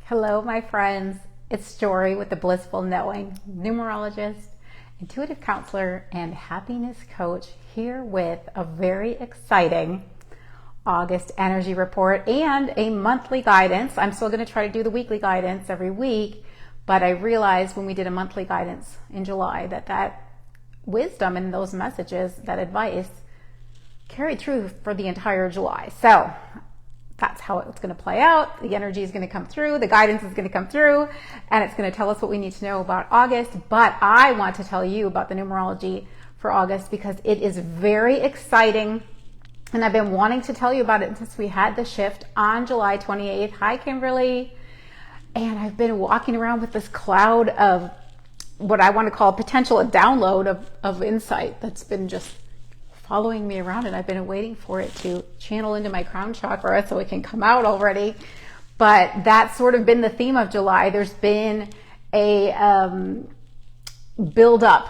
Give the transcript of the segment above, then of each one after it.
Hello, my friends. It's Jory with the Blissful Knowing, numerologist, intuitive counselor, and happiness coach, here with a very exciting August energy report and a monthly guidance. I'm still going to try to do the weekly guidance every week, but I realized when we did a monthly guidance in July that wisdom and those messages, that advice, carried through for the entire July. So that's how it's going to play out. The energy is going to come through, the guidance is going to come through, and it's going to tell us what we need to know about August. But I want to tell you about the numerology for August because it is very exciting, and I've been wanting to tell you about it since we had the shift on July 28th. Hi, Kimberly. And I've been walking around with this cloud of what I want to call potential a download of insight that's been just following me around, and I've been waiting for it to channel into my crown chakra so it can come out already. But that's sort of been the theme of July. There's been a build up,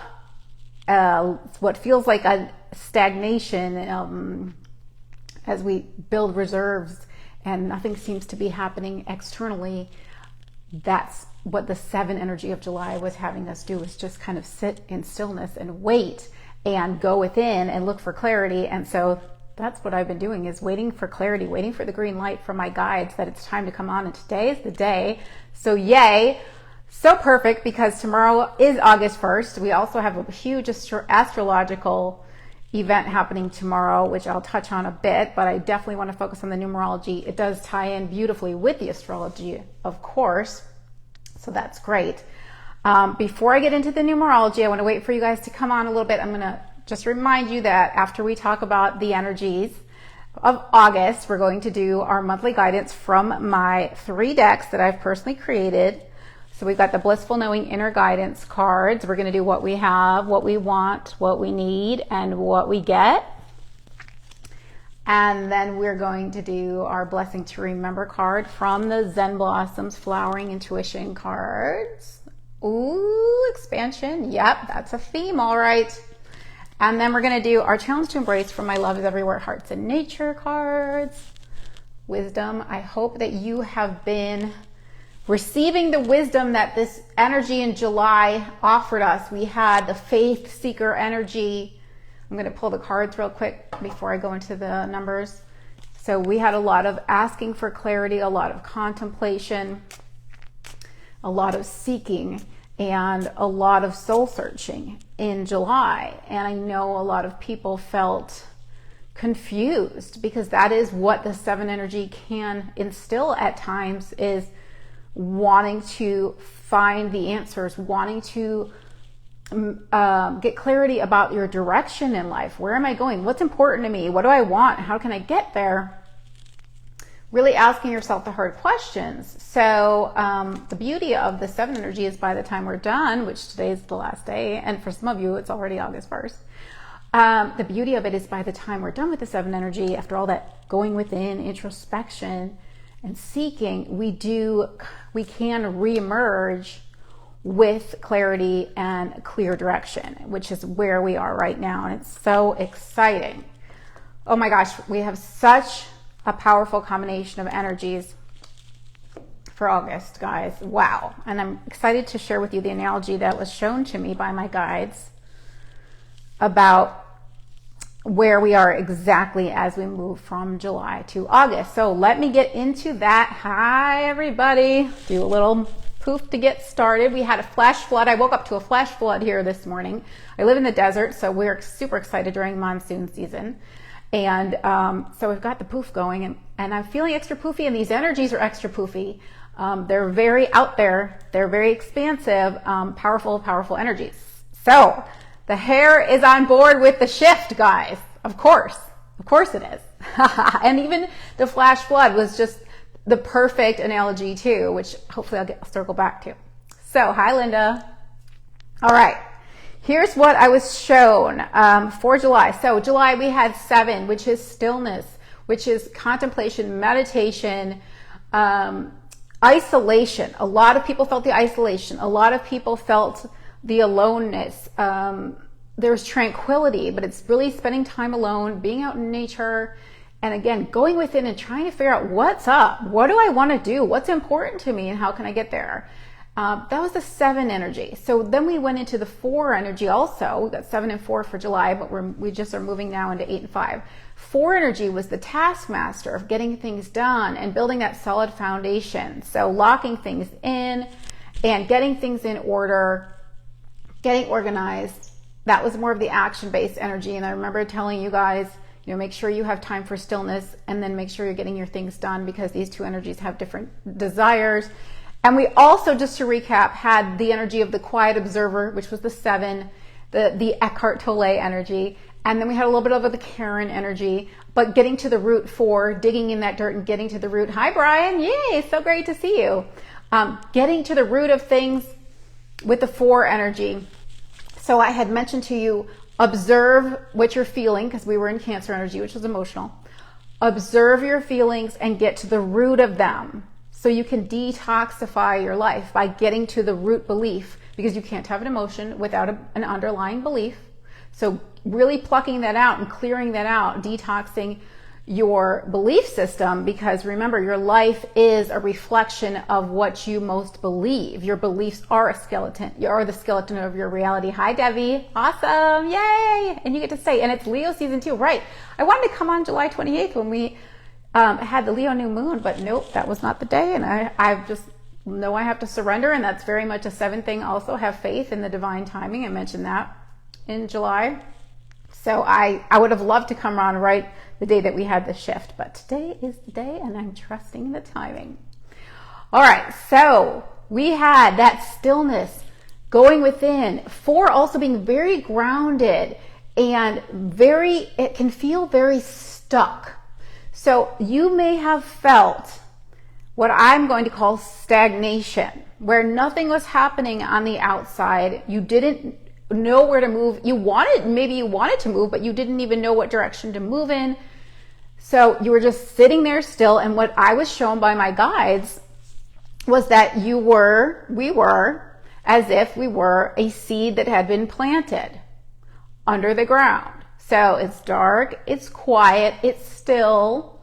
what feels like a stagnation as we build reserves, and nothing seems to be happening externally. That's what the 7 energy of July was having us do, is just kind of sit in stillness and wait and go within and look for clarity. And so that's what I've been doing, is waiting for clarity, waiting for the green light from my guides that it's time to come on. And today is the day. So yay. So perfect, because tomorrow is August 1st. We also have a huge astrological event happening tomorrow, which I'll touch on a bit, but I definitely want to focus on the numerology. It does tie in beautifully with the astrology, of course. So that's great. Before I get into the numerology, I want to wait for you guys to come on a little bit. I'm going to just remind you that after we talk about the energies of August, we're going to do our monthly guidance from my 3 decks that I've personally created. So we've got the Blissful Knowing Inner Guidance cards. We're going to do what we have, what we want, what we need, and what we get. And then we're going to do our Blessing to Remember card from the Zen Blossoms Flowering Intuition cards. Ooh, expansion. Yep, that's a theme, all right. And then we're going to do our Challenge to Embrace from my Love is Everywhere Hearts and Nature cards. Wisdom. I hope that you have been receiving the wisdom that this energy in July offered us. We had the Faith Seeker energy. I'm going to pull the cards real quick before I go into the numbers. So we had a lot of asking for clarity, a lot of contemplation, a lot of seeking, and a lot of soul searching in July. And I know a lot of people felt confused, because that is what the 7 energy can instill at times, is wanting to find the answers, wanting to get clarity about your direction in life. Where am I going? What's important to me? What do I want? How can I get there? Really asking yourself the hard questions. So the beauty of the 7 energy is, by the time we're done, which today is the last day, and for some of you it's already August 1st, the beauty of it is, by the time we're done with the 7 energy, after all that going within, introspection and seeking, we can reemerge with clarity and clear direction, which is where we are right now. And it's so exciting. Oh my gosh, we have such a powerful combination of energies for August, guys. Wow. And I'm excited to share with you the analogy that was shown to me by my guides about where we are exactly as we move from July to August. So let me get into that. Hi, everybody. Do a little poof to get started. We had a flash flood. I woke up to a flash flood here this morning. I live in the desert, so we're super excited during monsoon season. And so we've got the poof going, and I'm feeling extra poofy, and these energies are extra poofy. They're very out there. They're very expansive, powerful energies. So the hair is on board with the shift, guys. Of course it is. And even the flash flood was just the perfect analogy too, which hopefully I'll circle back to. So hi, Linda. All right. Here's what I was shown for July. So July, we had 7, which is stillness, which is contemplation, meditation, isolation. A lot of people felt the isolation. A lot of people felt the aloneness. There's tranquility, but it's really spending time alone, being out in nature, And again, going within and trying to figure out what's up. What do I want to do? What's important to me and how can I get there? That was the 7 energy. So then we went into the 4 energy also. We got 7 and 4 for July, but we just are moving now into 8 and 5. 4 energy was the taskmaster of getting things done and building that solid foundation. So locking things in and getting things in order, getting organized. That was more of the action-based energy. And I remember telling you guys, make sure you have time for stillness and then make sure you're getting your things done because these 2 energies have different desires. And we also, just to recap, had the energy of the quiet observer, which was the 7, the Eckhart Tolle energy. And then we had a little bit of the Karen energy, but getting to the root 4, digging in that dirt and getting to the root. Hi, Brian. Yay. So great to see you. Getting to the root of things with the 4 energy. So I had mentioned to you, observe what you're feeling, because we were in Cancer energy, which was emotional. Observe your feelings and get to the root of them. So you can detoxify your life by getting to the root belief, because you can't have an emotion without an underlying belief. So really plucking that out and clearing that out, detoxing your belief system, because remember, your life is a reflection of what you most believe. Your beliefs are a skeleton. You are the skeleton of your reality. Hi, Debbie. Awesome. Yay. And you get to say, and it's Leo season 2, right? I wanted to come on July 28th when we had the Leo new moon, but nope, that was not the day. And I just know I have to surrender. And that's very much a 7 thing. Also have faith in the divine timing. I mentioned that in July. So I would have loved to come on right the day that we had the shift, but today is the day and I'm trusting the timing. All right. So we had that stillness going within. 4 also being very grounded and it can feel very stuck. So you may have felt what I'm going to call stagnation, where nothing was happening on the outside. You didn't know where to move. Maybe you wanted to move, but you didn't even know what direction to move in. So you were just sitting there still. And what I was shown by my guides was that we were as if we were a seed that had been planted under the ground. So it's dark, it's quiet, it's still,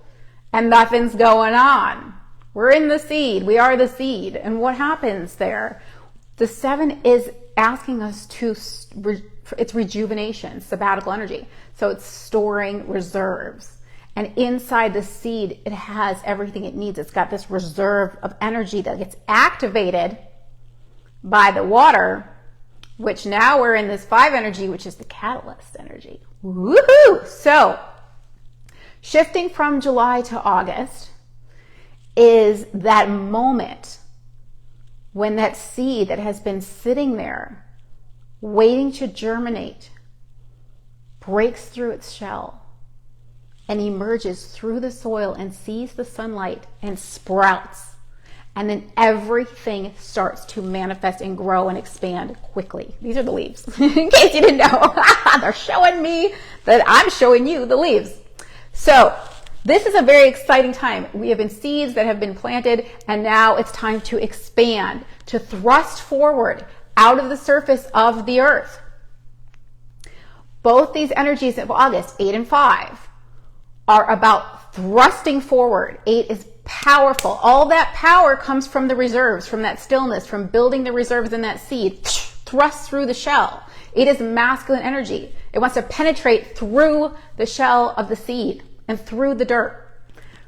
and nothing's going on. We're in the seed. We are the seed. And what happens there? The 7 is asking us to, it's rejuvenation, sabbatical energy. So it's storing reserves. And inside the seed, it has everything it needs. It's got this reserve of energy that gets activated by the water, which now we're in this 5 energy, which is the catalyst energy. Woohoo! So shifting from July to August is that moment when that seed that has been sitting there waiting to germinate breaks through its shell and emerges through the soil and sees the sunlight and sprouts. And then everything starts to manifest and grow and expand quickly. These are the leaves, in case you didn't know. They're showing me that I'm showing you the leaves. So this is a very exciting time. We have been seeds that have been planted, and now it's time to expand, to thrust forward out of the surface of the earth. Both these energies of August, 8 and 5, are about thrusting forward. 8 is powerful. All that power comes from the reserves, from that stillness, from building the reserves in that seed, thrust through the shell. 8 is masculine energy. It wants to penetrate through the shell of the seed and through the dirt.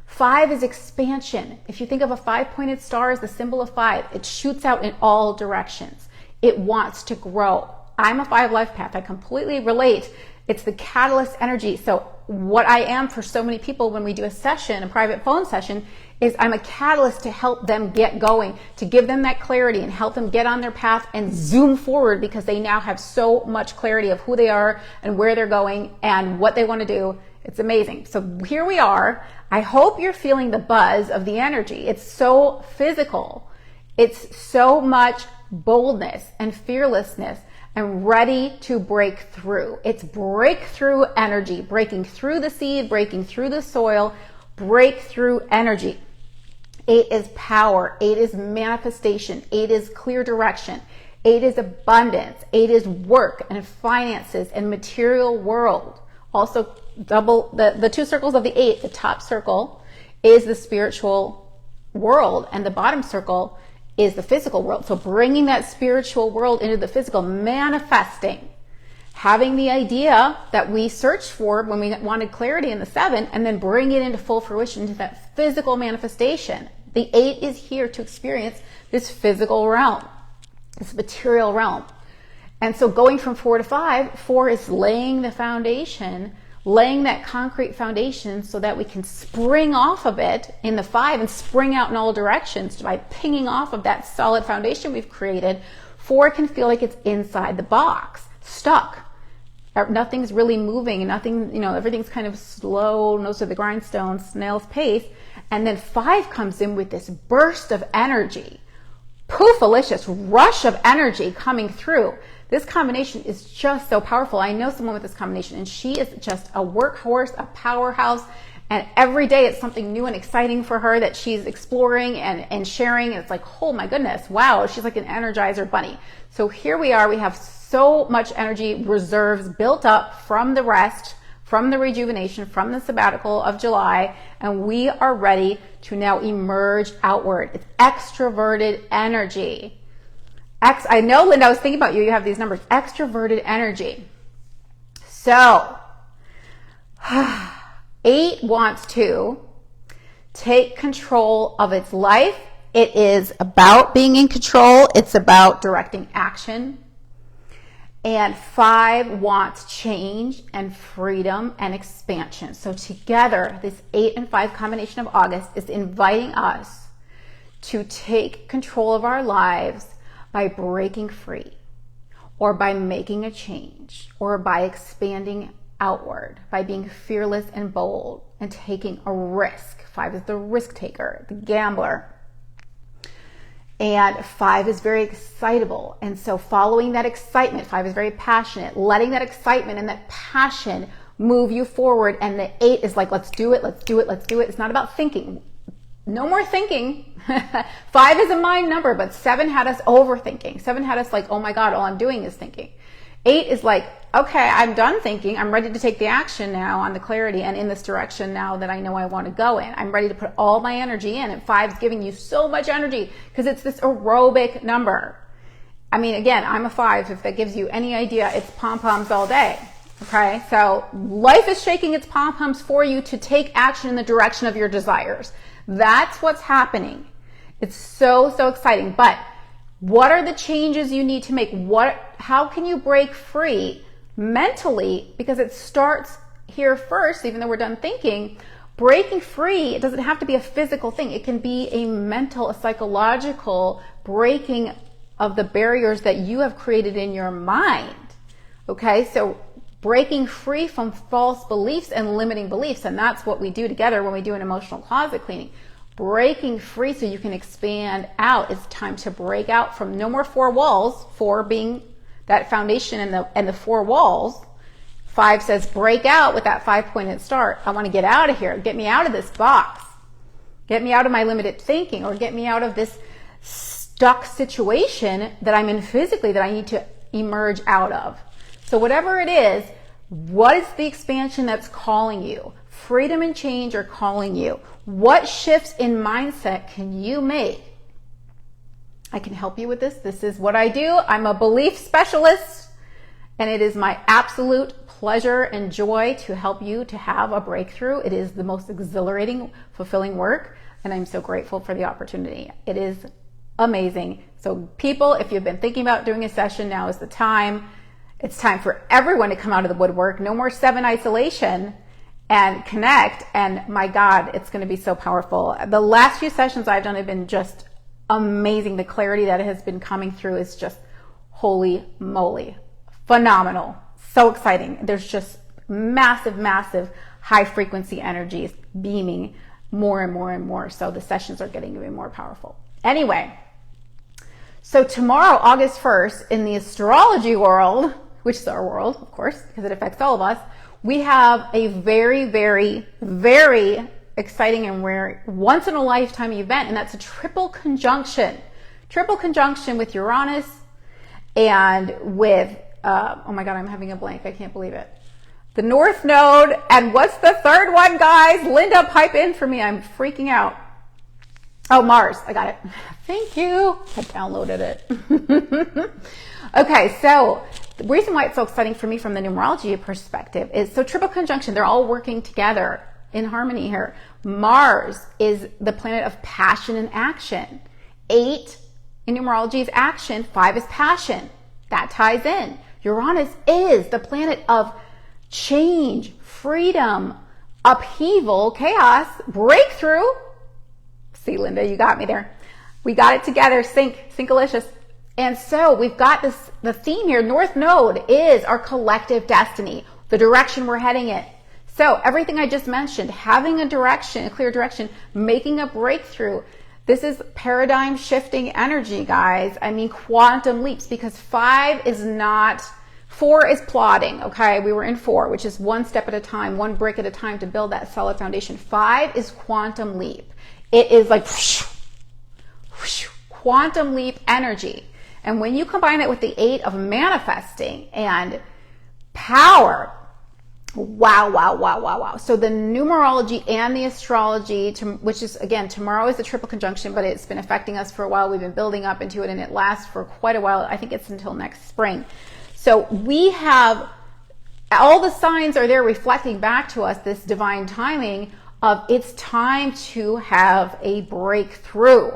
5 is expansion. If you think of a 5-pointed star as the symbol of 5, it shoots out in all directions. It wants to grow. I'm a 5 life path. I completely relate. It's the catalyst energy. So what I am for so many people when we do a session, a private phone session, is I'm a catalyst to help them get going, to give them that clarity and help them get on their path and zoom forward, because they now have so much clarity of who they are and where they're going and what they want to do. It's amazing. So here we are. I hope you're feeling the buzz of the energy. It's so physical. It's so much boldness and fearlessness and ready to break through. It's breakthrough energy, breaking through the seed, breaking through the soil, breakthrough energy. 8 is power. 8 is manifestation. 8 is clear direction. 8 is abundance. 8 is work and finances and material world. Also the two circles of the 8, the top circle is the spiritual world and the bottom circle is the physical world. So bringing that spiritual world into the physical, manifesting, having the idea that we searched for when we wanted clarity in the 7, and then bring it into full fruition, into that physical manifestation. The 8 is here to experience this physical realm, this material realm. And so going from 4 to 5, 4 is laying the foundation, laying that concrete foundation so that we can spring off of it in the 5 and spring out in all directions by pinging off of that solid foundation we've created. 4 can feel like it's inside the box, stuck. Nothing's really moving, nothing, everything's kind of slow, nose to the grindstone, snail's pace. And then 5 comes in with this burst of energy, poofalicious rush of energy coming through. This combination is just so powerful. I know someone with this combination, and she is just a workhorse, a powerhouse, and every day it's something new and exciting for her that she's exploring and sharing. And it's like, oh my goodness, wow, she's like an Energizer bunny. So here we are, we have so much energy reserves built up from the rest, from the rejuvenation, from the sabbatical of July, and we are ready to now emerge outward. It's extroverted energy. I know, Linda, I was thinking about you. You have these numbers. Extroverted energy. So, 8 wants to take control of its life. It is about being in control. It's about directing action. And 5 wants change and freedom and expansion. So together, this 8 and 5 combination of August is inviting us to take control of our lives by breaking free, or by making a change, or by expanding outward, by being fearless and bold and taking a risk. 5 is the risk taker, the gambler. And 5 is very excitable. And so following that excitement, 5 is very passionate, letting that excitement and that passion move you forward. And the 8 is like, let's do it, let's do it, let's do it. It's not about thinking. No more thinking. 5 is a mind number, but 7 had us overthinking. 7 had us like, oh my God, all I'm doing is thinking. 8 is like, okay, I'm done thinking. I'm ready to take the action now on the clarity and in this direction now that I know I want to go in. I'm ready to put all my energy in. And 5 is giving you so much energy because it's this aerobic number. I mean, again, I'm a 5. If that gives you any idea, it's pom-poms all day. Okay, so life is shaking its pom-poms for you to take action in the direction of your desires. That's what's happening. It's so exciting. But what are the changes you need to make? How can you break free mentally? Because it starts here first, even though we're done thinking. Breaking free, it doesn't have to be a physical thing. It can be a mental, a psychological breaking of the barriers that you have created in your mind. Okay, so breaking free from false beliefs and limiting beliefs. And that's what we do together when we do an emotional closet cleaning. Breaking free so you can expand out. It's time to break out from no more 4 walls, 4 being that foundation and the 4 walls. 5 says break out with that 5-pointed start. I want to get out of here. Get me out of this box. Get me out of my limited thinking, or get me out of this stuck situation that I'm in physically that I need to emerge out of. So whatever it is, what is the expansion that's calling you? Freedom and change are calling you. What shifts in mindset can you make? I can help you with this. This is what I do. I'm a belief specialist, and it is my absolute pleasure and joy to help you to have a breakthrough. It is the most exhilarating, fulfilling work, and I'm so grateful for the opportunity. It is amazing. So people, if you've been thinking about doing a session, now is the time. It's time for everyone to come out of the woodwork. No more 7 isolation, and connect. And my God, it's going to be so powerful. The last few sessions I've done have been just amazing. The clarity that has been coming through is just holy moly, phenomenal, so exciting. There's just massive high frequency energies beaming more and more and more. So the sessions are getting even more powerful. Anyway, so tomorrow, August 1st, in the astrology world, which is our world, of course, because it affects all of us, we have a very, very, very exciting and rare once in a lifetime event, and that's a triple conjunction with Uranus and with, oh my God, I'm having a blank. I can't believe it. the North Node, and what's the third one, guys? Linda, pipe in for me. I'm freaking out. Oh, Mars. I got it. Thank you. I downloaded it. Okay, so the reason why it's so exciting for me from the numerology perspective is, so triple conjunction, they're all working together in harmony here. Mars is the planet of passion and action. 8 in numerology is action, 5 is passion. That ties in. Uranus is the planet of change, freedom, upheaval, chaos, breakthrough. See, Linda, you got me there. We got it together. Syncolicious. And so we've got this, the theme here, North Node is our collective destiny, the direction we're heading in. So everything I just mentioned, having a direction, a clear direction, making a breakthrough. This is paradigm shifting energy, guys. I mean, quantum leaps, because 5 is not, 4 is plodding, okay? We were in 4, which is one step at a time, one brick at a time to build that solid foundation. 5 is quantum leap. It is like whoosh, whoosh, quantum leap energy. And when you combine it with the 8 of manifesting and power, wow, wow, wow, wow, wow. So the numerology and the astrology, which is, again, tomorrow is the triple conjunction, but it's been affecting us for a while. We've been building up into it, and it lasts for quite a while. I think it's until next spring. So we have, all the signs are there reflecting back to us this divine timing of it's time to have a breakthrough.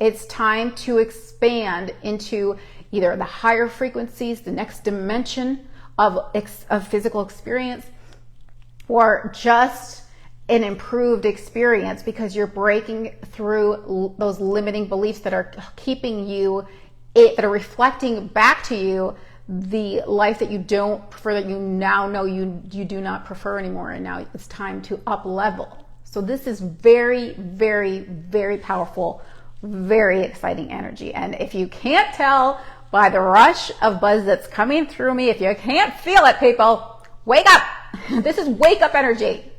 It's time to expand into either the higher frequencies, the next dimension of physical experience, or just an improved experience, because you're breaking through those limiting beliefs that are keeping you, that are reflecting back to you the life that you don't prefer, that you now know you do not prefer anymore, and now it's time to up level. So this is very, very, very powerful, very exciting energy. And if you can't tell by the rush of buzz that's coming through me, if you can't feel it, people, wake up. This is wake up energy.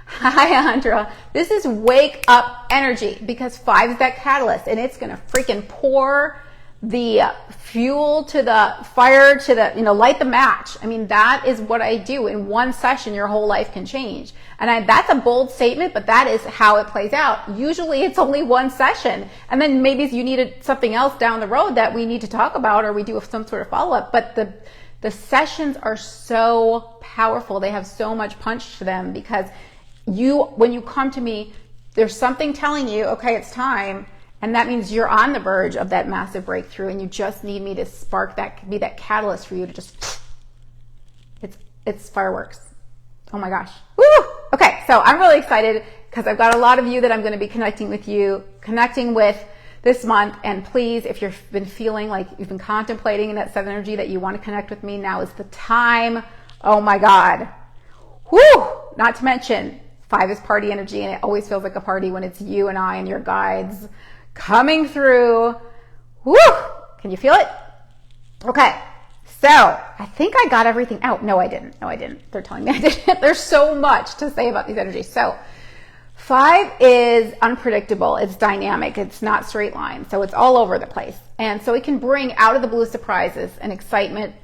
Hi, Andra. This is wake up energy, because 5 is that catalyst, and it's going to freaking pour the fuel to the fire, to the, light the match. I mean, that is what I do. In one session, your whole life can change. And that's a bold statement, but that is how it plays out. Usually it's only one session, and then maybe you needed something else down the road that we need to talk about, or we do some sort of follow-up. But the sessions are so powerful. They have so much punch to them, because when you come to me, there's something telling you, okay, it's time. And that means you're on the verge of that massive breakthrough, and you just need me to spark that, be that catalyst for you to just, it's fireworks. Oh my gosh. Woo! Okay, so I'm really excited, because I've got a lot of you that I'm going to be connecting with this month. And please, if you've been feeling like you've been contemplating in that 7 energy that you want to connect with me, now is the time. Oh my God. Woo! Not to mention, 5 is party energy, and it always feels like a party when it's you and I and your guides coming through. Woo! Can you feel it? Okay. So I think I got everything out. No, I didn't. They're telling me I didn't. There's so much to say about these energies. So 5 is unpredictable. It's dynamic. It's not straight line. So it's all over the place. And so it can bring out of the blue surprises and excitement.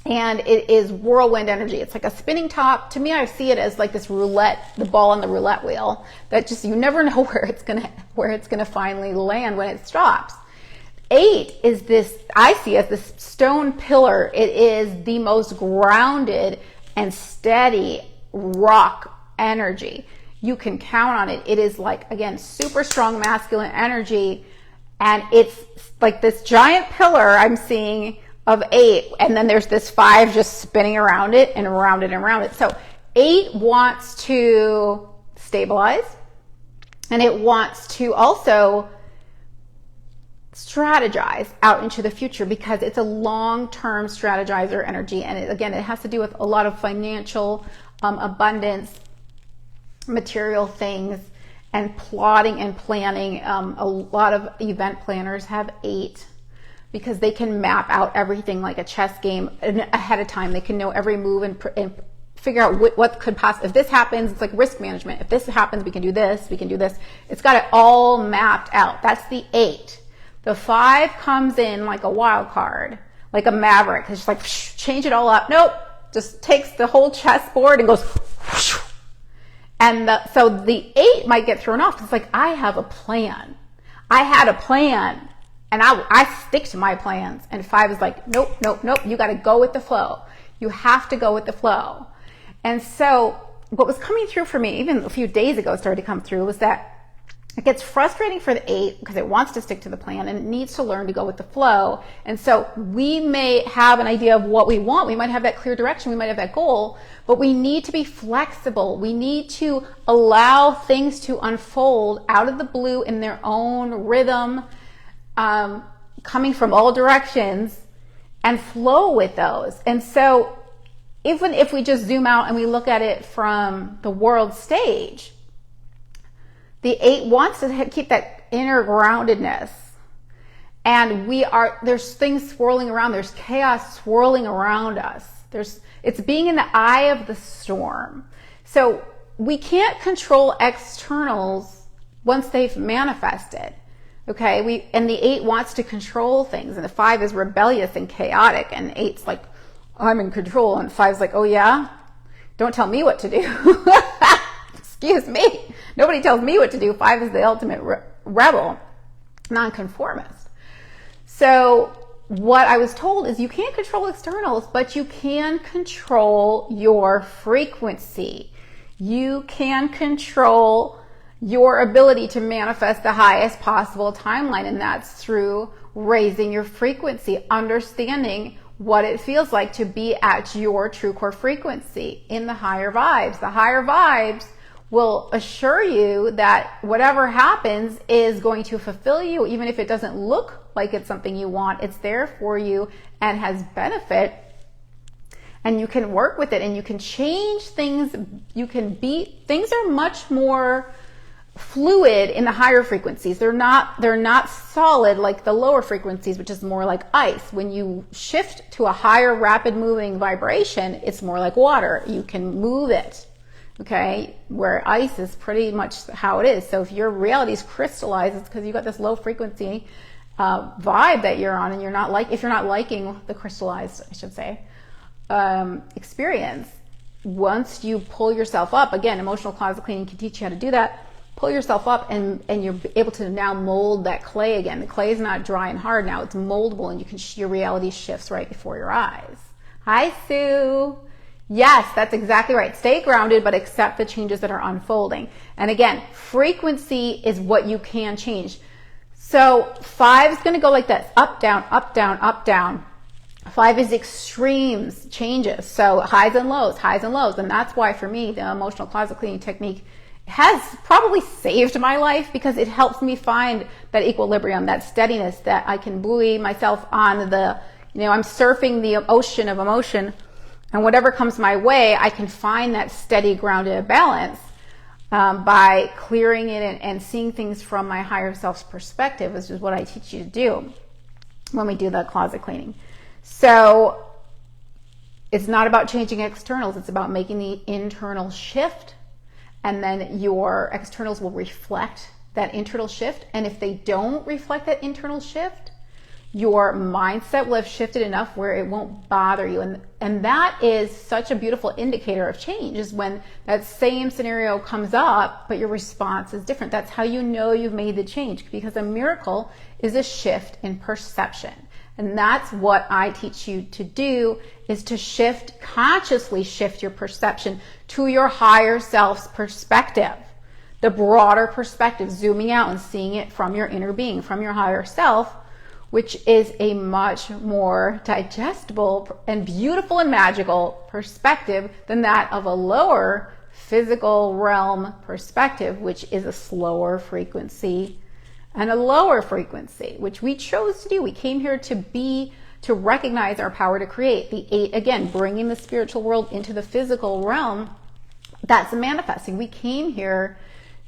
And it is whirlwind energy. It's like a spinning top. To me, I see it as like this roulette, the ball on the roulette wheel, that just, you never know where it's gonna finally land when it stops. 8 is this, I see as this stone pillar. It is the most grounded and steady rock energy. You can count on it. It is like, again, super strong masculine energy. And it's like this giant pillar I'm seeing of 8, and then there's this 5 just spinning around it and around it and around it. So 8 wants to stabilize, and it wants to also strategize out into the future, because it's a long-term strategizer energy. And it has to do with a lot of financial abundance, material things, and plotting and planning. A lot of event planners have 8, because they can map out everything like a chess game ahead of time. They can know every move and figure out what could possibly, if this happens, it's like risk management. If this happens, we can do this, we can do this. It's got it all mapped out. That's the 8. The 5 comes in like a wild card, like a maverick. It's just like, change it all up. Nope, just takes the whole chessboard and goes whoosh. And so the 8 might get thrown off. It's like, I have a plan. I had a plan and I stick to my plans. And 5 is like, nope. You got to go with the flow. You have to go with the flow. And so what was coming through for me, even a few days ago, started to come through, was that it gets frustrating for the 8 because it wants to stick to the plan and it needs to learn to go with the flow. And so we may have an idea of what we want. We might have that clear direction. We might have that goal, but we need to be flexible. We need to allow things to unfold out of the blue in their own rhythm, coming from all directions, and flow with those. And so even if we just zoom out and we look at it from the world stage, the 8 wants to keep that inner groundedness. And there's things swirling around. There's chaos swirling around us. It's being in the eye of the storm. So we can't control externals once they've manifested. Okay. And the 8 wants to control things. And the 5 is rebellious and chaotic. And 8's like, I'm in control. And 5's like, oh yeah? Don't tell me what to do. Excuse me. Nobody tells me what to do. 5 is the ultimate rebel, nonconformist. So what I was told is you can't control externals, but you can control your frequency. You can control your ability to manifest the highest possible timeline, and that's through raising your frequency, understanding what it feels like to be at your true core frequency in the higher vibes. The higher vibes will assure you that whatever happens is going to fulfill you, even if it doesn't look like it's something you want. It's there for you and has benefit, and you can work with it and you can change things. Things are much more fluid in the higher frequencies. They're not solid like the lower frequencies, which is more like ice. When you shift to a higher rapid moving vibration, it's more like water. You can move it. Okay, where ice is pretty much how it is. So if your reality is crystallized, it's because you got this low frequency vibe that you're on, and if you're not liking the crystallized, I should say, experience. Once you pull yourself up, again, emotional closet cleaning can teach you how to do that. Pull yourself up, and you're able to now mold that clay again. The clay is not dry and hard now; it's moldable, and your reality shifts right before your eyes. Hi, Sue. Yes, that's exactly right. Stay grounded, but accept the changes that are unfolding. And again, frequency is what you can change. So 5 is going to go like this: up, down, up, down, up, down. 5 is extremes, changes. So highs and lows. And that's why for me, the emotional closet cleaning technique has probably saved my life, because it helps me find that equilibrium, that steadiness, that I can buoy myself on I'm surfing the ocean of emotion. And whatever comes my way, I can find that steady, grounded balance by clearing it and seeing things from my higher self's perspective, which is what I teach you to do when we do the closet cleaning. So it's not about changing externals. It's about making the internal shift, and then your externals will reflect that internal shift. And if they don't reflect that internal shift, your mindset will have shifted enough where it won't bother you. And that is such a beautiful indicator of change, is when that same scenario comes up, but your response is different. That's how you know you've made the change, because a miracle is a shift in perception. And that's what I teach you to do, is to consciously shift your perception to your higher self's perspective, the broader perspective, zooming out and seeing it from your inner being, from your higher self, which is a much more digestible and beautiful and magical perspective than that of a lower physical realm perspective, which is a slower frequency and a lower frequency, which we chose to do. We came here to recognize our power to create. The 8, again, bringing the spiritual world into the physical realm, that's manifesting. We came here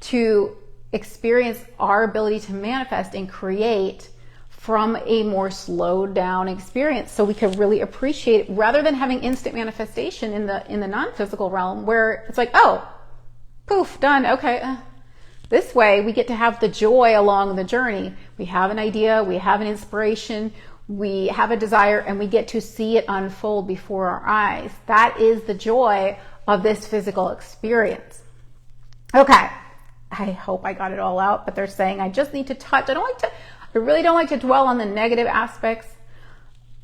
to experience our ability to manifest and create from a more slowed down experience, so we can really appreciate it, rather than having instant manifestation in the non-physical realm, where it's like, oh, poof, done, okay. This way we get to have the joy along the journey. We have an idea, we have an inspiration, We have a desire and we get to see it unfold before our eyes. That is the joy of this physical experience. Okay, I hope I got it all out, but they're saying I just need to touch. I really don't like to dwell on the negative aspects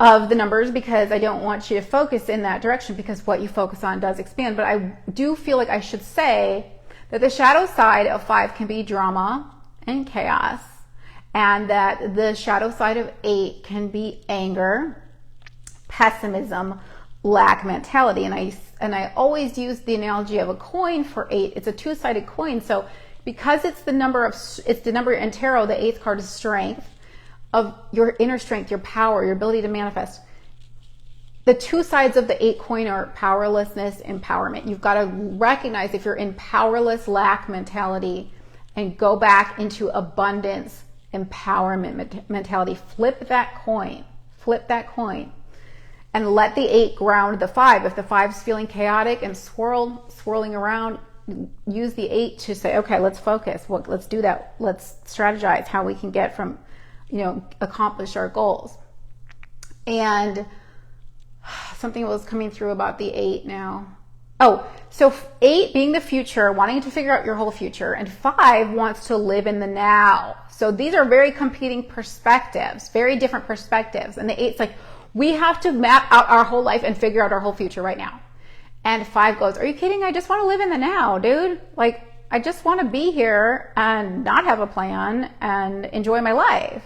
of the numbers because I don't want you to focus in that direction, because what you focus on does expand. But I do feel like I should say that the shadow side of 5 can be drama and chaos, and that the shadow side of 8 can be anger, pessimism, lack mentality. And I always use the analogy of a coin for 8. It's a two-sided coin. So because it's the number in tarot, the 8th card is strength, of your inner strength, your power, your ability to manifest. The two sides of the 8 coin are powerlessness, empowerment. You've got to recognize if you're in powerless lack mentality and go back into abundance, empowerment mentality. Flip that coin, and let the 8 ground the 5. If the 5's feeling chaotic and swirling around, use the 8 to say, okay, let's focus. Let's do that. Let's strategize how we can get from, accomplish our goals. And something was coming through about the 8 now. Oh, so 8 being the future, wanting to figure out your whole future, and 5 wants to live in the now. So these are very competing perspectives, very different perspectives. And the 8's like, we have to map out our whole life and figure out our whole future right now. And 5 goes, are you kidding? I just want to live in the now, dude. Like, I just want to be here and not have a plan and enjoy my life.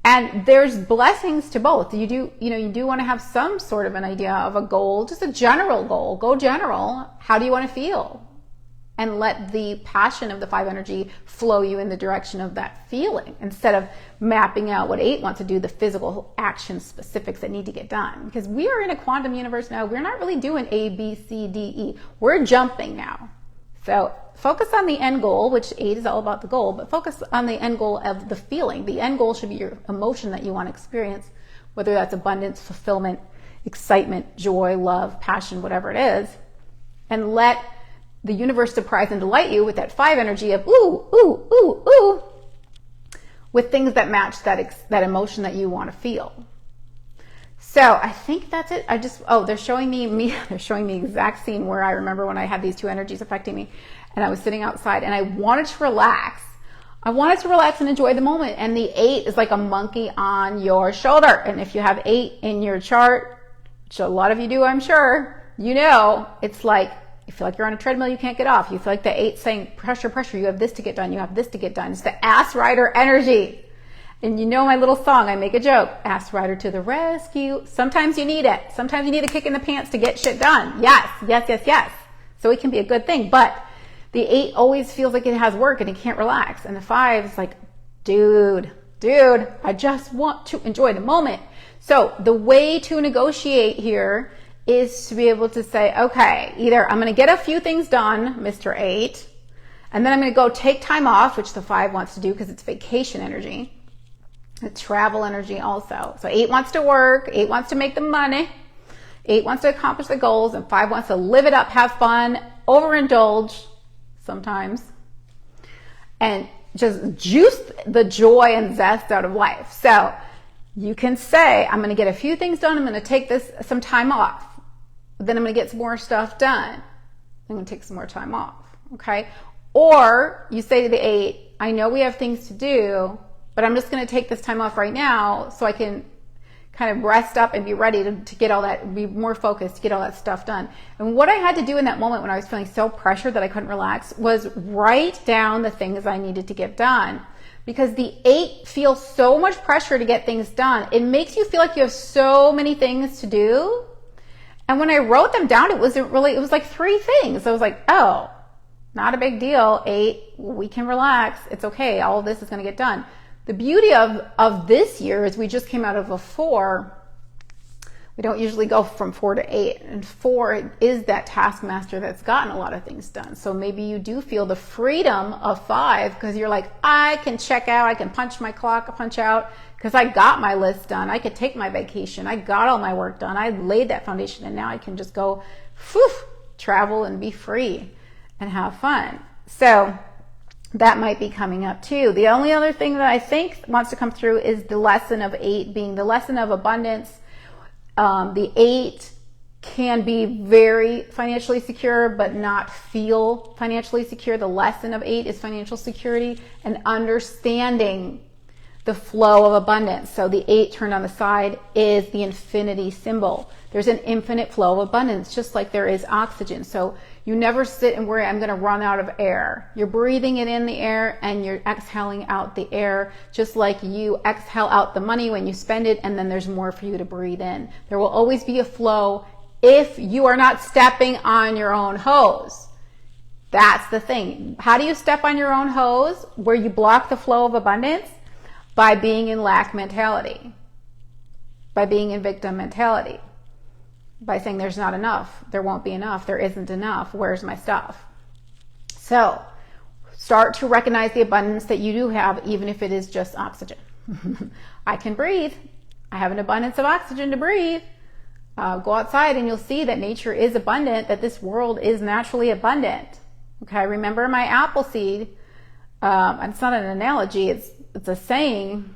And there's blessings to both. You do want to have some sort of an idea of a goal, just a general goal. Go general. How do you want to feel? And let the passion of the 5 energy flow you in the direction of that feeling, instead of mapping out what 8 wants to do, the physical action specifics that need to get done. Because we are in a quantum universe now. We're not really doing A, B, C, D, E. We're jumping now. So focus on the end goal, which 8 is all about the goal, but focus on the end goal of the feeling. The end goal should be your emotion that you want to experience, whether that's abundance, fulfillment, excitement, joy, love, passion, whatever it is. And let the universe surprise and delight you with that 5 energy of ooh, ooh, ooh, ooh, with things that match that emotion that you want to feel. So I think that's it. They're showing me they're showing me the exact scene where I remember when I had these 2 energies affecting me, and I was sitting outside and I wanted to relax. I wanted to relax and enjoy the moment. And the 8 is like a monkey on your shoulder. And if you have 8 in your chart, which a lot of you do, I'm sure, it's like, you feel like you're on a treadmill, you can't get off. You feel like the 8 saying, pressure, pressure, you have this to get done, you have this to get done. It's the ass rider energy. And my little song, I make a joke, ass rider to the rescue. Sometimes you need it. Sometimes you need a kick in the pants to get shit done. Yes, yes, yes, yes. So it can be a good thing. But the 8 always feels like it has work and it can't relax. And the 5 is like, dude, I just want to enjoy the moment. So the way to negotiate here is to be able to say, okay, either I'm going to get a few things done, Mr. 8, and then I'm going to go take time off, which the 5 wants to do because it's vacation energy. It's travel energy also. So 8 wants to work, 8 wants to make the money, 8 wants to accomplish the goals, and 5 wants to live it up, have fun, overindulge sometimes, and just juice the joy and zest out of life. So you can say, I'm going to get a few things done, I'm going to take some time off. Then I'm going to get some more stuff done. I'm going to take some more time off. Okay. Or you say to the 8, I know we have things to do, but I'm just going to take this time off right now so I can kind of rest up and be ready to get all that, be more focused, to get all that stuff done. And what I had to do in that moment when I was feeling so pressured that I couldn't relax was write down the things I needed to get done. Because the 8 feels so much pressure to get things done. It makes you feel like you have so many things to do. And when I wrote them down, it was like 3 things. I was like, oh, not a big deal. 8, we can relax. It's okay. All of this is going to get done. The beauty of this year is we just came out of a 4. We don't usually go from 4 to 8. And 4 is that taskmaster that's gotten a lot of things done. So maybe you do feel the freedom of 5 because you're like, I can check out. I can punch my clock, punch out. Because I got my list done. I could take my vacation. I got all my work done. I laid that foundation, and now I can just go travel and be free and have fun. So that might be coming up too. The only other thing that I think wants to come through is the lesson of 8 being the lesson of abundance. The 8 can be very financially secure, but not feel financially secure. The lesson of 8 is financial security and understanding the flow of abundance. So the 8 turned on the side is the infinity symbol. There's an infinite flow of abundance, just like there is oxygen. So you never sit and worry, I'm going to run out of air. You're breathing it in the air and you're exhaling out the air, just like you exhale out the money when you spend it, and then there's more for you to breathe in. There will always be a flow if you are not stepping on your own hose. That's the thing. How do you step on your own hose where you block the flow of abundance? By being in lack mentality, by being in victim mentality, by saying there's not enough, there won't be enough, there isn't enough, where's my stuff? So start to recognize the abundance that you do have, even if it is just oxygen. I can breathe. I have an abundance of oxygen to breathe. Go outside and you'll see that nature is abundant, that this world is naturally abundant. Okay, remember my apple seed. It's not an analogy, it's a saying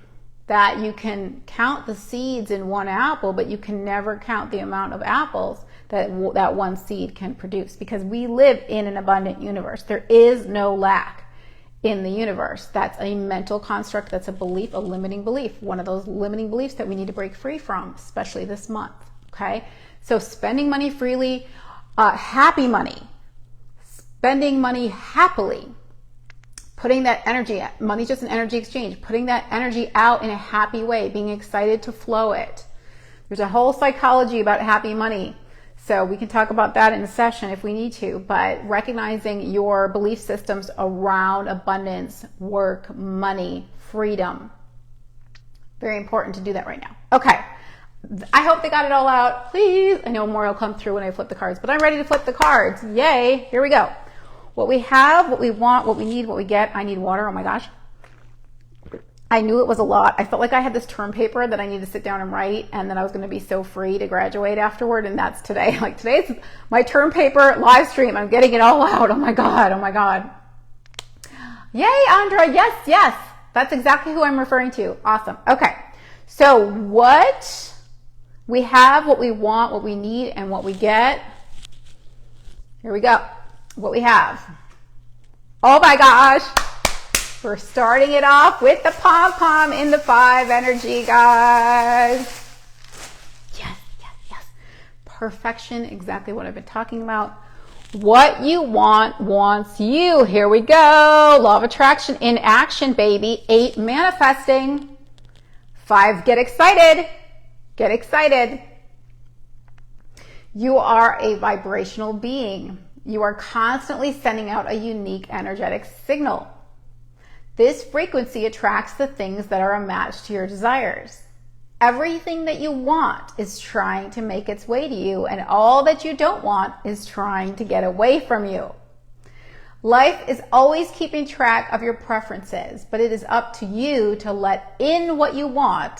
that you can count the seeds in one apple, but you can never count the amount of apples that one seed can produce, because we live in an abundant universe. There is no lack in the universe. That's a mental construct. That's a belief, a limiting belief. One of those limiting beliefs that we need to break free from, especially this month. Okay. So spending money freely, happy money, spending money happily, putting that energy, money's just an energy exchange, putting that energy out in a happy way, being excited to flow it. There's a whole psychology about happy money. So we can talk about that in a session if we need to, but recognizing your belief systems around abundance, work, money, freedom. Very important to do that right now. Okay. I hope they got it all out. Please. I know more will come through when I flip the cards, but I'm ready to flip the cards. Yay. Here we go. What we have, what we want, what we need, what we get. I need water. Oh my gosh. I knew it was a lot. I felt like I had this term paper that I need to sit down and write, and then I was going to be so free to graduate afterward. And that's today. Like today's my term paper live stream. I'm getting it all out. Oh my God. Oh my God. Yay, Andra. Yes, yes. That's exactly who I'm referring to. Awesome. Okay. So what we have, what we want, what we need, and what we get. Here we go. What we have. Oh my gosh. We're starting it off with the pom-pom in the 5 energy, guys. Yes, yes, yes. Perfection, exactly what I've been talking about. What you want wants you. Here we go. Law of attraction in action, baby. 8, manifesting. 5, get excited. Get excited. You are a vibrational being. You are constantly sending out a unique energetic signal. This frequency attracts the things that are a match to your desires. Everything that you want is trying to make its way to you, and all that you don't want is trying to get away from you. Life is always keeping track of your preferences, but it is up to you to let in what you want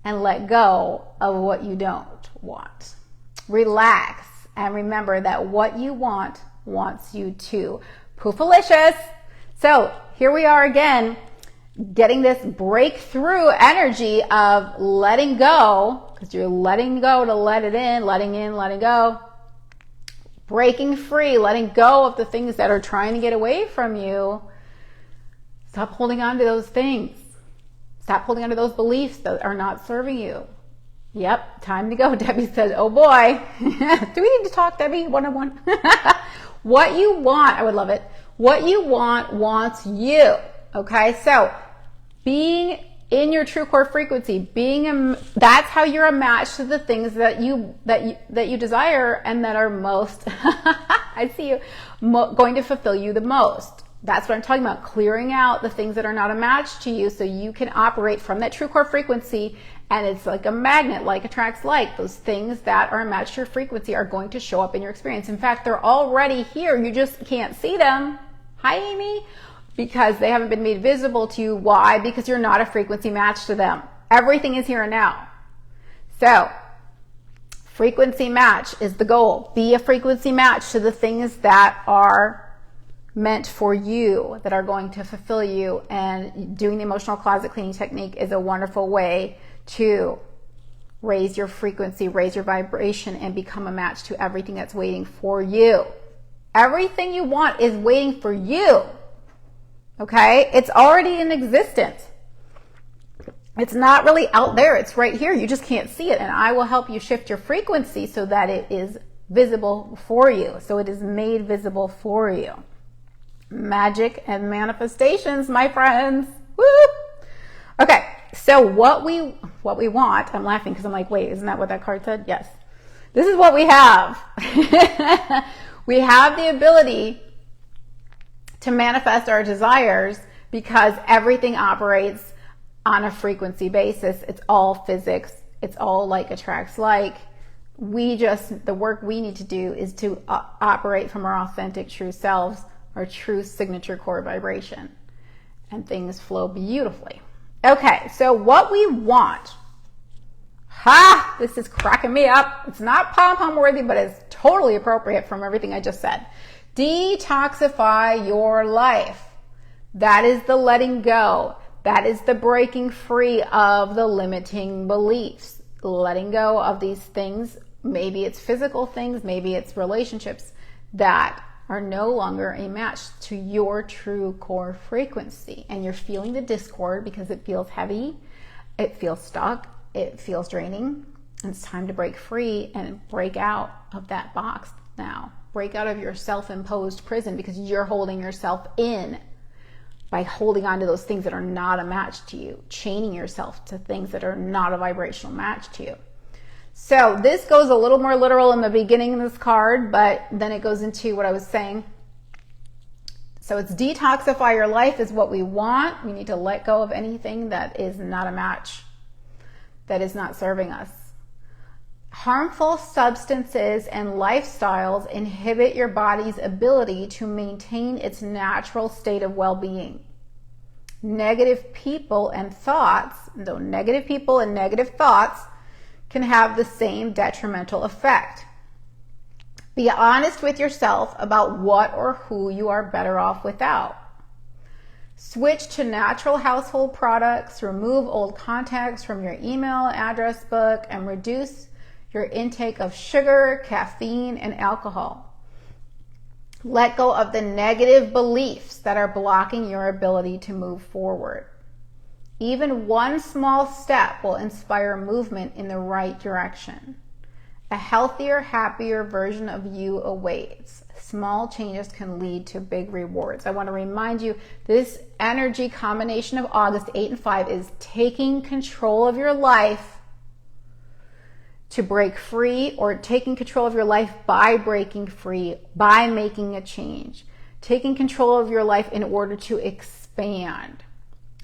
and let go of what you don't want. Relax and remember that what you want wants you too. Poofalicious. So here we are again, getting this breakthrough energy of letting go, because you're letting go to let it in, letting go. Breaking free, letting go of the things that are trying to get away from you. Stop holding on to those things. Stop holding on to those beliefs that are not serving you. Yep, time to go. Debbie says, oh boy. Do we need to talk, Debbie, one-on-one? What you want, I would love it. What you want wants you. Okay, so being in your true core frequency, that's how you're a match to the things that you desire and that are most, I see you, going to fulfill you the most. That's what I'm talking about, clearing out the things that are not a match to you so you can operate from that true core frequency. And it's like a magnet, like attracts like. Those things that are a match to your frequency are going to show up in your experience. In fact, they're already here. You just can't see them. Hi, Amy. Because they haven't been made visible to you. Why? Because you're not a frequency match to them. Everything is here and now. So, frequency match is the goal. Be a frequency match to the things that are meant for you, that are going to fulfill you. And doing the emotional closet cleaning technique is a wonderful way to raise your frequency, raise your vibration, and become a match to everything that's waiting for you. Everything you want is waiting for you. Okay? It's already in existence. It's not really out there. It's right here. You just can't see it. And I will help you shift your frequency so that it is visible for you. So it is made visible for you. Magic and manifestations, my friends. Woo! Okay. So what we want, I'm laughing because I'm like, wait, isn't that what that card said? Yes. This is what we have. We have the ability to manifest our desires because everything operates on a frequency basis. It's all physics. It's all like attracts like. The work we need to do is to operate from our authentic true selves, our true signature core vibration, and things flow beautifully. Okay, so what we want. This is cracking me up. It's not pom-pom worthy, but it's totally appropriate from everything I just said. Detoxify your life. That is the letting go. That is the breaking free of the limiting beliefs. Letting go of these things. Maybe it's physical things. Maybe it's relationships that are no longer a match to your true core frequency. And you're feeling the discord because it feels heavy. It feels stuck. It feels draining. And it's time to break free and break out of that box now. Break out of your self-imposed prison because you're holding yourself in by holding on to those things that are not a match to you, chaining yourself to things that are not a vibrational match to you. So this goes a little more literal in the beginning of this card, but then it goes into what I was saying. So it's detoxify your life is what we want. We need to let go of anything that is not a match, that is not serving us. Harmful substances and lifestyles inhibit your body's ability to maintain its natural state of well-being. Negative people and thoughts, though negative people and negative thoughts can have the same detrimental effect. Be honest with yourself about what or who you are better off without. Switch to natural household products, remove old contacts from your email address book, and reduce your intake of sugar, caffeine, and alcohol. Let go of the negative beliefs that are blocking your ability to move forward. Even one small step will inspire movement in the right direction. A healthier, happier version of you awaits. Small changes can lead to big rewards. I want to remind you, this energy combination of August 8 and 5 is taking control of your life to break free, or taking control of your life by breaking free, by making a change. Taking control of your life in order to expand.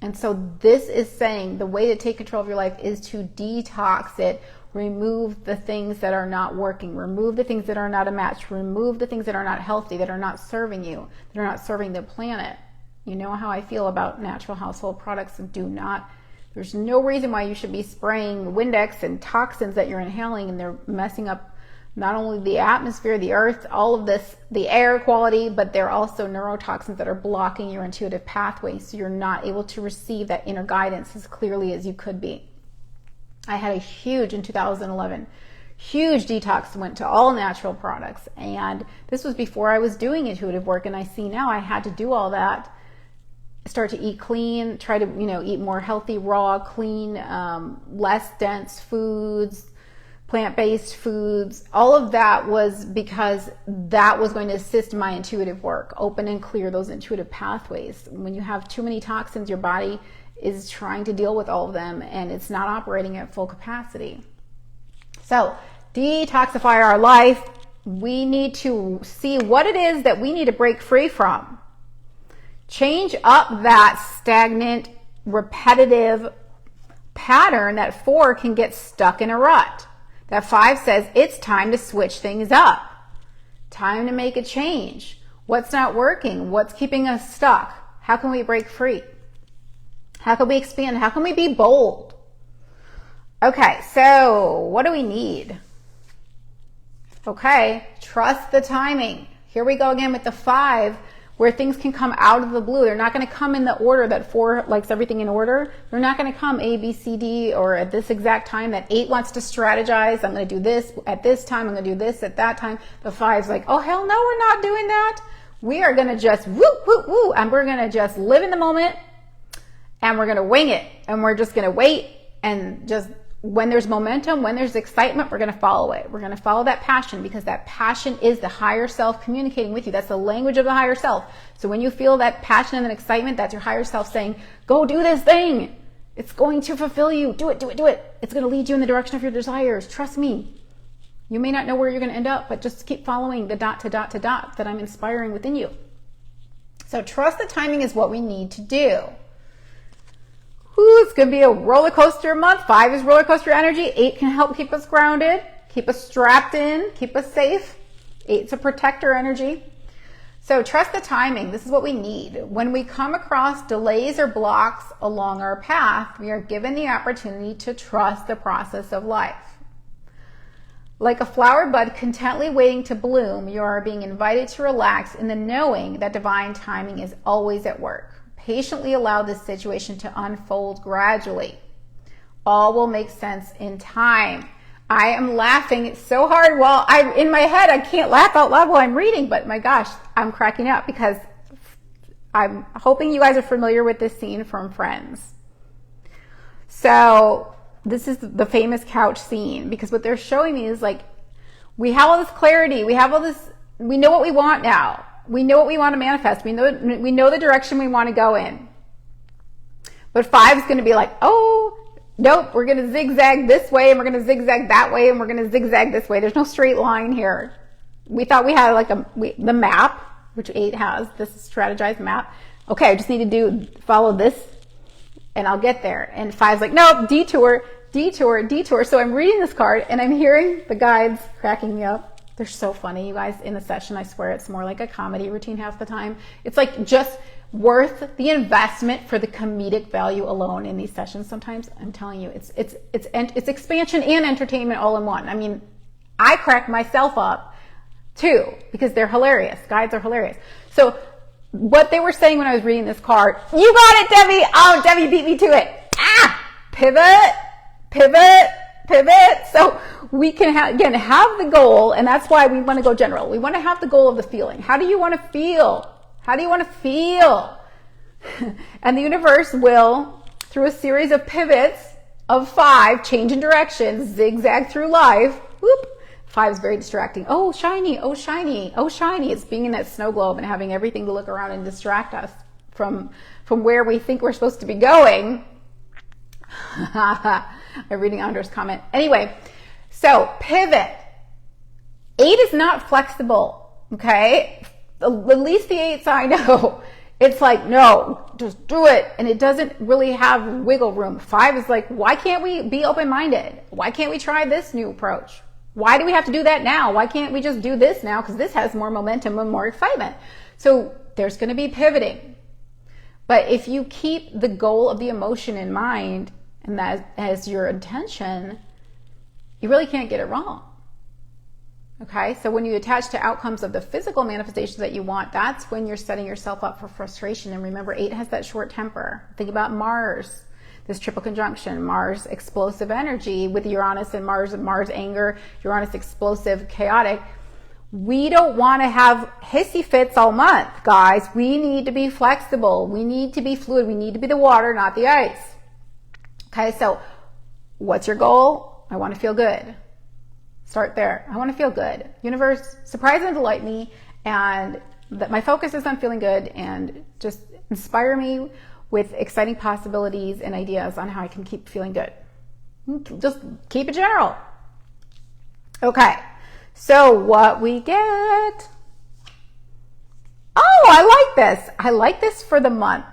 And so this is saying the way to take control of your life is to detox it, remove the things that are not working, remove the things that are not a match, remove the things that are not healthy, that are not serving you, that are not serving the planet. You know how I feel about natural household products, and there's no reason why you should be spraying Windex and toxins that you're inhaling, and they're messing up not only the atmosphere, the earth, all of this, the air quality, but they're also neurotoxins that are blocking your intuitive pathways, so you're not able to receive that inner guidance as clearly as you could be. I had in 2011, huge detox, went to all natural products, and this was before I was doing intuitive work, and I see now I had to do all that. Start to eat clean, try to eat more healthy, raw, clean, less dense foods, plant-based foods. All of that was because that was going to assist my intuitive work, open and clear those intuitive pathways. When you have too many toxins, your body is trying to deal with all of them, and it's not operating at full capacity. So detoxify our life. We need to see what it is that we need to break free from. Change up that stagnant, repetitive pattern. That 4 can get stuck in a rut. That 5 says it's time to switch things up. Time to make a change. What's not working? What's keeping us stuck? How can we break free? How can we expand? How can we be bold? Okay, so what do we need? Okay, trust the timing. Here we go again with the 5. where things can come out of the blue. They're not going to come in the order that 4 likes everything in order. They're not going to come A, B, C, D, or at this exact time that 8 wants to strategize. I'm going to do this at this time. I'm going to do this at that time. The 5's like, oh, hell no, we're not doing that. We are going to just woo, woo, woo, and we're going to just live in the moment, and we're going to wing it, and we're just going to wait, and just when there's momentum, when there's excitement, we're going to follow it. We're going to follow that passion, because that passion is the higher self communicating with you. That's the language of the higher self. So when you feel that passion and that excitement, that's your higher self saying, go do this thing. It's going to fulfill you. Do it, do it, do it. It's going to lead you in the direction of your desires. Trust me. You may not know where you're going to end up, but just keep following the dot to dot to dot that I'm inspiring within you. So trust the timing is what we need to do. It's going to be a roller coaster month. 5 is roller coaster energy. 8 can help keep us grounded, keep us strapped in, keep us safe. 8's a protector energy. So trust the timing. This is what we need. When we come across delays or blocks along our path, we are given the opportunity to trust the process of life. Like a flower bud contently waiting to bloom, you are being invited to relax in the knowing that divine timing is always at work. Patiently allow this situation to unfold gradually. All will make sense in time. I am laughing so hard while I'm in my head. I can't laugh out loud while I'm reading, but my gosh, I'm cracking up because I'm hoping you guys are familiar with this scene from Friends. So this is the famous couch scene, because what they're showing me is like, we have all this clarity. We have all this, we know what we want now. We know what we want to manifest. We know the direction we want to go in. But 5 is going to be like, oh, nope, we're going to zigzag this way, and we're going to zigzag that way, and we're going to zigzag this way. There's no straight line here. We thought we had like the map, which 8 has, this strategized map. Okay, I just need to follow this, and I'll get there. And 5's like, nope, detour, detour, detour. So I'm reading this card, and I'm hearing the guides cracking me up. They're so funny, you guys. In the session, I swear it's more like a comedy routine half the time. It's like just worth the investment for the comedic value alone in these sessions. Sometimes I'm telling you, it's expansion and entertainment all in one. I mean, I crack myself up too because they're hilarious. Guides are hilarious. So what they were saying when I was reading this card, you got it, Debbie. Oh, Debbie beat me to it. Pivot, pivot, pivot. So we can have the goal, and that's why we want to go general. We want to have the goal of the feeling. How do you want to feel? How do you want to feel? And the universe will, through a series of pivots of 5, change in directions, zigzag through life. Whoop. 5 is very distracting. Oh, shiny, oh, shiny, oh, shiny. It's being in that snow globe and having everything to look around and distract us from where we think we're supposed to be going. I'm reading Andre's comment. Anyway, so pivot. 8 is not flexible, okay? At least the 8s I know. It's like, no, just do it. And it doesn't really have wiggle room. 5 is like, why can't we be open-minded? Why can't we try this new approach? Why do we have to do that now? Why can't we just do this now? Because this has more momentum and more excitement. So there's going to be pivoting. But if you keep the goal of the emotion in mind, and that as your intention, you really can't get it wrong. Okay, so when you attach to outcomes of the physical manifestations that you want, that's when you're setting yourself up for frustration. And remember, 8 has that short temper. Think about Mars, this triple conjunction. Mars, explosive energy with Uranus and Mars anger, Uranus explosive, chaotic. We don't want to have hissy fits all month, guys. We need to be flexible. We need to be fluid. We need to be the water, not the ice. Okay, so what's your goal? I want to feel good. Start there. I want to feel good. Universe, surprise and delight me, and that my focus is on feeling good, and just inspire me with exciting possibilities and ideas on how I can keep feeling good. Just keep it general. Okay, so what we get. Oh, I like this. I like this for the month.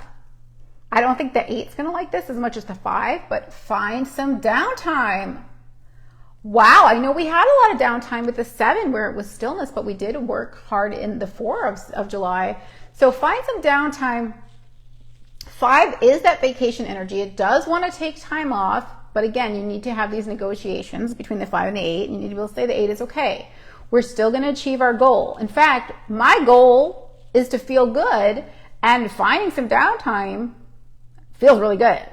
I don't think the 8's going to like this as much as the 5, but find some downtime. Wow, I know we had a lot of downtime with the 7 where it was stillness, but we did work hard in the 4 of July. So find some downtime. 5 is that vacation energy. It does want to take time off, but again, you need to have these negotiations between the 5 and the 8. You need to be able to say the 8 is okay. We're still going to achieve our goal. In fact, my goal is to feel good, and finding some downtime feels really good.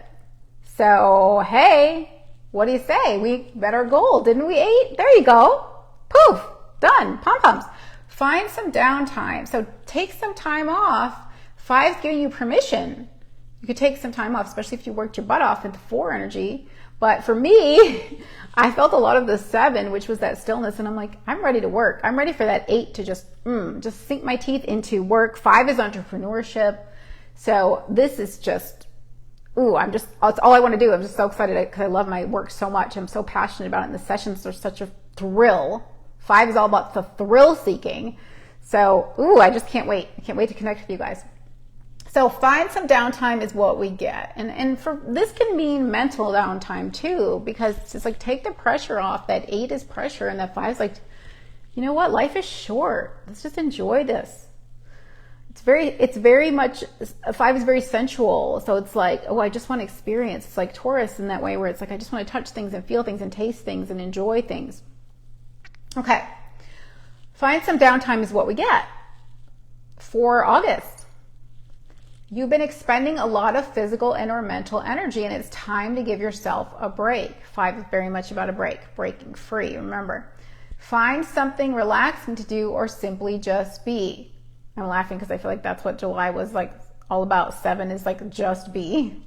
So, hey, what do you say? We met our goal, didn't we, 8? There you go. Poof, done, pom-poms. Find some downtime. So take some time off. 5's giving you permission. You could take some time off, especially if you worked your butt off into 4 energy. But for me, I felt a lot of the 7, which was that stillness. And I'm like, I'm ready to work. I'm ready for that 8 to just sink my teeth into work. 5 is entrepreneurship. So this is just, it's all I want to do. I'm just so excited because I love my work so much. I'm so passionate about it. And the sessions are such a thrill. 5 is all about the thrill seeking. So, I just can't wait. I can't wait to connect with you guys. So find some downtime is what we get. And for this can mean mental downtime too, because it's just like take the pressure off. That 8 is pressure and that 5 is like, you know what? Life is short. Let's just enjoy this. It's very much, 5 is very sensual. So it's like, I just want to experience. It's like Taurus in that way where it's like, I just want to touch things and feel things and taste things and enjoy things. Okay. Find some downtime is what we get for August. You've been expending a lot of physical and or mental energy, and it's time to give yourself a break. 5 is very much about a break, breaking free, remember. Find something relaxing to do or simply just be. I'm laughing because I feel like that's what July was like all about. 7 is like just be,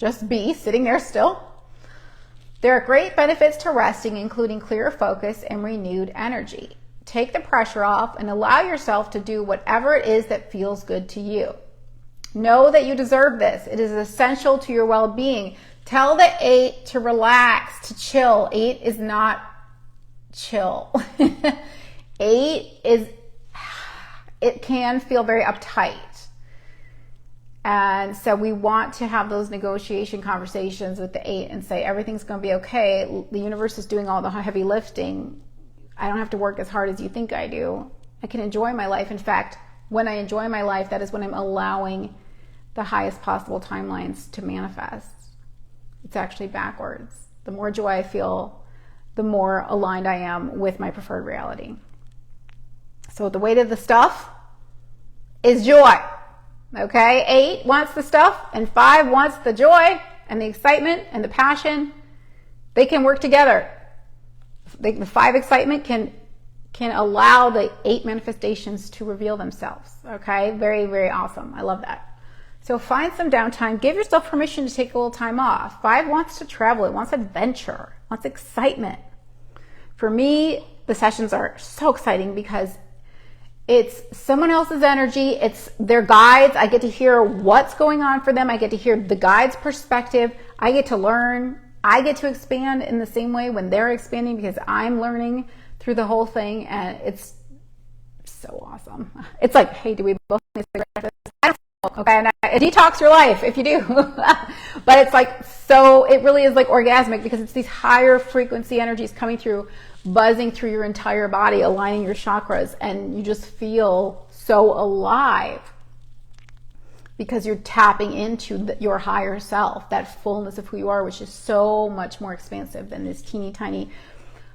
sitting there still. There are great benefits to resting, including clear focus and renewed energy. Take the pressure off and allow yourself to do whatever it is that feels good to you. Know that you deserve this. It is essential to your well-being. Tell the 8 to relax, to chill. 8 is not chill. 8 is, it can feel very uptight. And so we want to have those negotiation conversations with the 8 and say, everything's going to be okay. The universe is doing all the heavy lifting. I don't have to work as hard as you think I do. I can enjoy my life. In fact, when I enjoy my life, that is when I'm allowing the highest possible timelines to manifest. It's actually backwards. The more joy I feel, the more aligned I am with my preferred reality. So the weight of the stuff is joy. Okay, 8 wants the stuff and 5 wants the joy and the excitement and the passion. They can work together. The 5 excitement can allow the 8 manifestations to reveal themselves. Okay, very, very awesome. I love that. So find some downtime. Give yourself permission to take a little time off. 5 wants to travel. It wants adventure. It wants excitement. For me, the sessions are so exciting because it's someone else's energy. It's their guides. I get to hear what's going on for them. I get to hear the guide's perspective. I get to learn. I get to expand in the same way when they're expanding because I'm learning through the whole thing. And it's so awesome. It's like, hey, do we both need cigarettes? I don't know. Okay. And detox your life if you do. But it's like, so it really is like orgasmic because it's these higher frequency energies coming through, buzzing through your entire body, aligning your chakras, and you just feel so alive because you're tapping into your higher self, that fullness of who you are, which is so much more expansive than this teeny tiny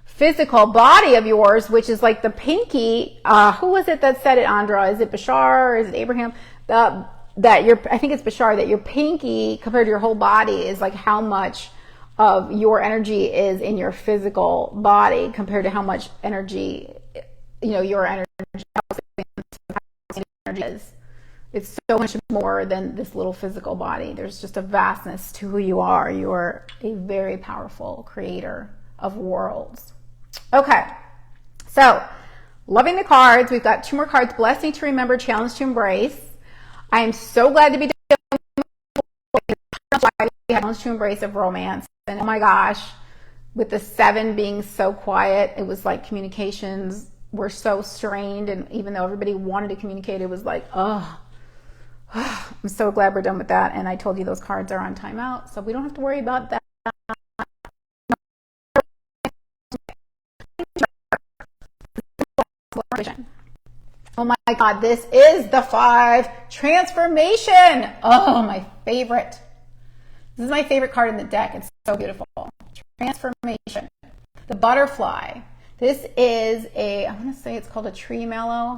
physical body of yours, which is like the pinky. Who was it that said it, Andra? Is it Bashar? Is it Abraham? I think it's Bashar, that your pinky compared to your whole body is like how much of your energy is in your physical body compared to how much energy, your energy is. It's so much more than this little physical body. There's just a vastness to who you are. You're a very powerful creator of worlds. Okay, so loving the cards. We've got 2 more cards. Blessing to remember, challenge to embrace. I am so glad to be doing challenge to embrace of romance. And oh my gosh, with the 7 being so quiet, it was like communications were so strained. And even though everybody wanted to communicate, it was like, I'm so glad we're done with that. And I told you those cards are on timeout, so we don't have to worry about that. Oh my God, this is the 5 transformation. Oh, my favorite. This is my favorite card in the deck. It's so beautiful. Transformation. The butterfly. This is I want to say it's called a tree mallow.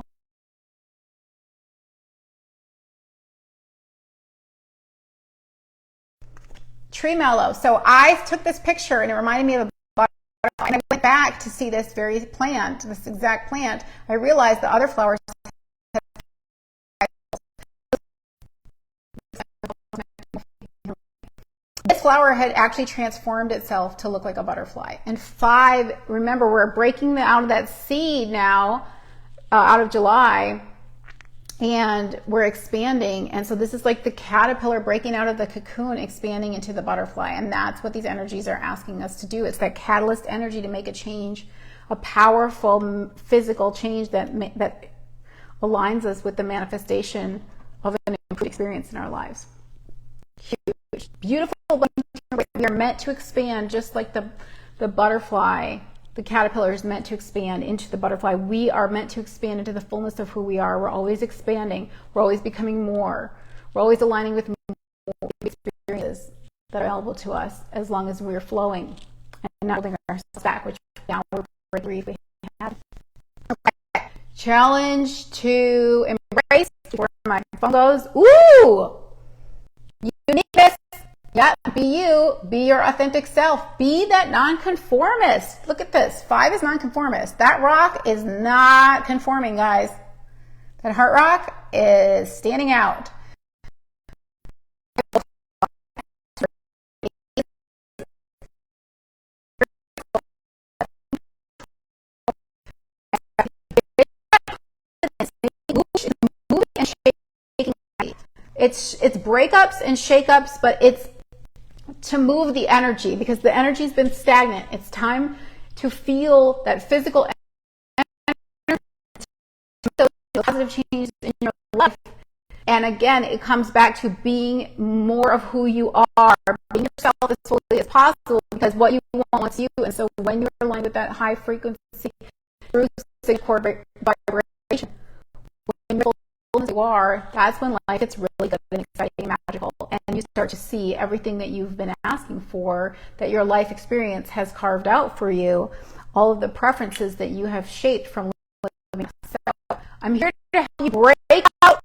Tree mallow. So I took this picture and it reminded me of a butterfly. And I went back to see this very plant, this exact plant. I realized the other flowers. This flower had actually transformed itself to look like a butterfly. And 5, remember, we're breaking out of that seed now, out of July, and we're expanding. And so this is like the caterpillar breaking out of the cocoon, expanding into the butterfly. And that's what these energies are asking us to do. It's that catalyst energy to make a change, a powerful physical change that aligns us with the manifestation of an improved experience in our lives. Huge, beautiful. We are meant to expand just like the butterfly, the caterpillar is meant to expand into the butterfly. We are meant to expand into the fullness of who we are. We're always expanding. We're always becoming more. We're always aligning with more experiences that are available to us as long as we're flowing and not holding ourselves back, which now we're brief we have. Okay. Challenge to embrace before my phone goes. Ooh! Uniqueness. Yeah, be you, be your authentic self, be that nonconformist. Look at this, 5 is nonconformist. That rock is not conforming, guys. That heart rock is standing out. It's breakups and shakeups, but it's to move the energy because the energy's been stagnant. It's time to feel that physical energy, positive changes in your life. And again, it comes back to being more of who you are, being yourself as fully as possible, because what you want wants you. And so when you're aligned with that high frequency, through core vibration, when you're as you are, that's when life gets really good and exciting and magical, and you start to see everything that you've been asking for, that your life experience has carved out for you, all of the preferences that you have shaped from living. So I'm here to help you break out.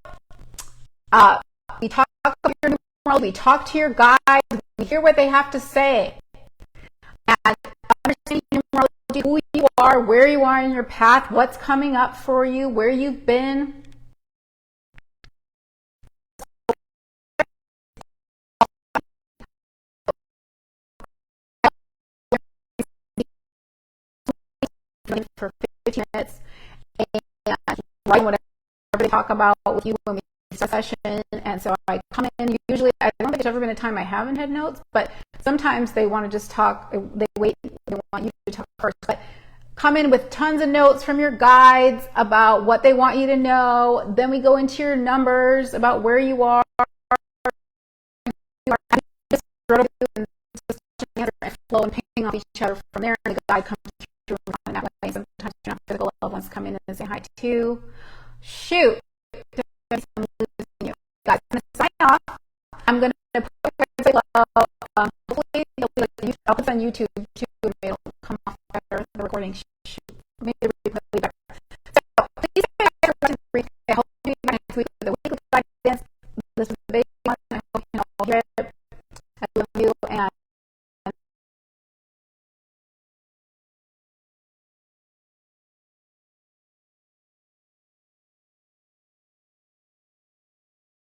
We talk about your numerology, we talk to your guides, we hear what they have to say, and understanding numerology, who you are, where you are in your path, what's coming up for you, where you've been. For 15 minutes and write whatever they talk about with you when we start a session. And so I come in, usually I don't think there's ever been a time I haven't had notes, but sometimes they want to just talk, they want you to talk first, but come in with tons of notes from your guides about what they want you to know. Then we go into your numbers about where you are, and flow and ping off each other from there, and the guide comes through in that way. Sometimes your physical loved ones come in and say hi too. Shoot, I'm losing you. Guys, I'm gonna sign off. I'm gonna put hopefully I'll put this on YouTube too. It'll come off better the recording. Shoot, maybe the